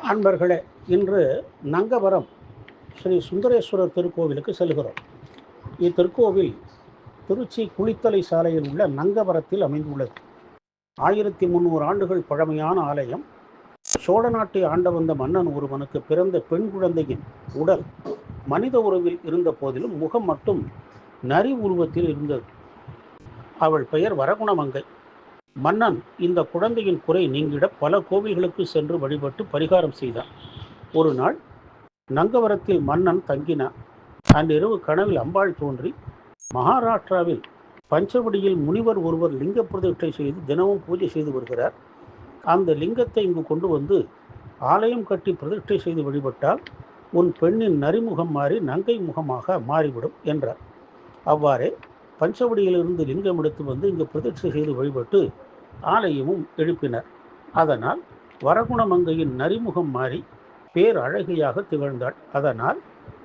அன்பர்களே, இன்று நங்கவரம் ஸ்ரீ சுந்தரேஸ்வரர் திருக்கோவிலுக்கு செல்கிறோம். இத்திருக்கோவில் திருச்சி குளித்தலை சாலையில் உள்ள நங்கவரத்தில் அமைந்துள்ளது. 1300 ஆண்டுகள் பழமையான ஆலயம். சோழ நாட்டை ஆண்ட வந்த மன்னன் ஒருவனுக்கு பிறந்த பெண் குழந்தையின் உடல் மனித உருவில் இருந்த போதிலும் முகம் மட்டும் நரி உருவத்தில் இருந்தது. அவள் பெயர் வரகுணமங்கை. மன்னன் இந்த குழந்தையின் குறை நீங்கிட பல கோவில்களுக்கு சென்று வழிபட்டு பரிகாரம் செய்தார். ஒரு நாள் நங்கவரத்தில் மன்னன் தங்கினார். அன்றிரவு கனவில் அம்பாள் தோன்றி, மகாராஷ்டிராவில் பஞ்சவடியில் முனிவர் ஒருவர் லிங்க பிரதிஷ்டை செய்து தினமும் பூஜை செய்து வருகிறார். அந்த லிங்கத்தை இங்கு கொண்டு வந்து ஆலயம் கட்டி பிரதிஷ்டை செய்து வழிபட்டால் உன் பெண்ணின் நரிமுகம் மாறி நங்கை முகமாக மாறிவிடும் என்றார். அவ்வாறே பஞ்சவடியிலிருந்து லிங்கம் எடுத்து வந்து இங்கு பிரதிஷ்டை செய்து வழிபட்டு ஆலயமும் எழுப்பினர். அதனால் வரகுணமங்கையின் நரிமுகம் மாறி பேர் அழகியாக திகழ்ந்தாள். அதனால்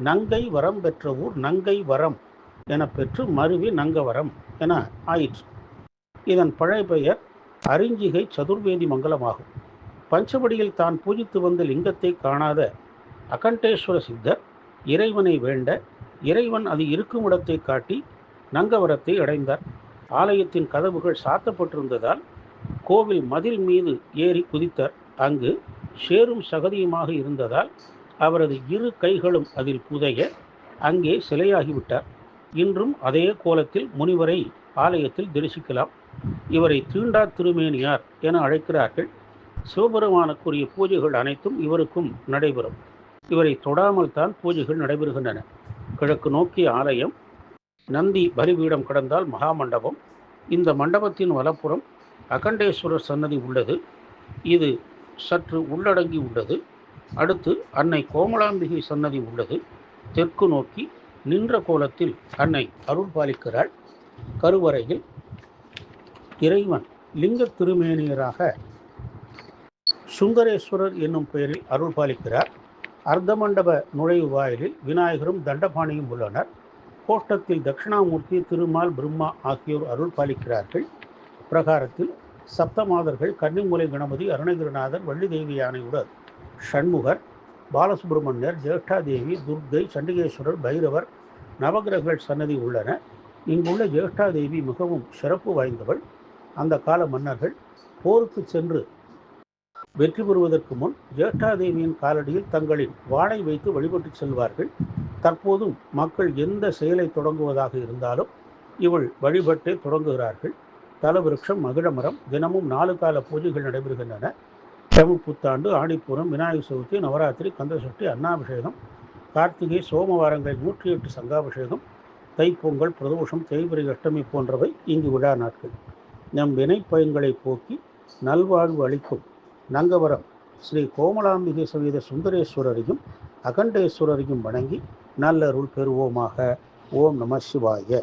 நங்கை வரம் பெற்ற ஊர் நங்கை வரம் என பெற்று மருவி நங்கவரம் என ஆயிற்று. இதன் பழைய பெயர் அரிஞ்சிகை சதுர்வேதி மங்கலமாகும். பஞ்சவடியில் தான் பூஜித்து வந்த லிங்கத்தை காணாத அகண்டேஸ்வர சித்தர் இறைவனை வேண்ட இறைவன் அது இருக்கும் இடத்தை காட்டி நங்கவரத்தை அடைந்தார். ஆலயத்தின் கதவுகள் சாத்தப்பட்டிருந்ததால் கோவில் மதில் மீது ஏறி குதித்தார். அங்கு சேரும் சகதியுமாக இருந்ததால் அவரது இரு கைகளும் அதில் புதைய அங்கே சிலையாகிவிட்டார். இன்றும் அதே கோலத்தில் முனிவரை ஆலயத்தில் தரிசிக்கலாம். இவரை தீண்டா திருமேனியார் என அழைக்கிறார்கள். சிவபெருமானுக்குரிய பூஜைகள் அனைத்தும் இவருக்கும் நடைபெறும். இவரை தொடாமல் தான் பூஜைகள் நடைபெறுகின்றன. கிழக்கு நோக்கிய ஆலயம். நந்தி பலிபீடம் கடந்தால் மகாமண்டபம். இந்த மண்டபத்தின் வலப்புறம் அகண்டேஸ்வரர் சன்னதி உள்ளது. இது சற்று உள்ளடங்கி உள்ளது. அடுத்து அன்னை கோமலாம்பிகை சன்னதி உள்ளது. தெற்கு நோக்கி நின்ற கோலத்தில் அன்னை அருள் பாலிக்கிறாள். கருவறையில் இறைவன் லிங்க திருமேனியராக சுந்தரேஸ்வரர் என்னும் பெயரில் அருள் பாலிக்கிறார். அர்த்த மண்டப நுழைவு வாயிலில் விநாயகரும் தண்டபாணியும் உள்ளனர். கோஷ்டத்தில் தட்சிணாமூர்த்தி, திருமால், பிரம்மா ஆகியோர் அருள் பாலிக்கிறார்கள். பிரகாரத்தில் சப்தமாதர்கள், கன்னிமூலை கணபதி, அருணகிரிநாதர், வள்ளி தேவி யானையுடன் ஷண்முகர், பாலசுப்பிரமணியர், ஜேஷ்டாதேவி, துர்க்கை, சண்டிகேஸ்வரர், பைரவர், நவகிரகங்கள் சன்னதி உள்ளன. இங்குள்ள ஜேஷ்டாதேவி மிகவும் சிறப்பு வாய்ந்தவள். அந்த கால மன்னர்கள் போருக்கு சென்று வெற்றி பெறுவதற்கு முன் ஜேஷ்டாதேவியின் காலடியில் தங்களின் வாளை வைத்து வழிபட்டு செல்வார்கள். தற்போதும் மக்கள் எந்த செயலை தொடங்குவதாக இருந்தாலும் இவள் வழிபட்டே தொடங்குகிறார்கள். தலவிருட்சம் மகிழமரம். தினமும் 4 கால பூஜைகள் நடைபெறுகின்றன. தமிழ் புத்தாண்டு, ஆடிப்பூரம், விநாயகர் சதுர்த்தி, நவராத்திரி, கந்தசஷ்டி, அன்னாபிஷேகம், கார்த்திகை, சோமவாரங்கள் 108 சங்காபிஷேகம், தைப்பொங்கல், பிரதோஷம், தேய்பிரை அஷ்டமி போன்றவை இங்கு விழா நாட்கள். நம் வினை பயன்களை போக்கி நல்வாழ்வு அளிக்கும் நங்கவரம் ஸ்ரீ கோமலாம்பிகை சமேத சுந்தரேஸ்வரரையும் அகண்டேஸ்வரரையும் வணங்கி நல்லருள் பெறுவோமாக. ஓம் நம சிவாய.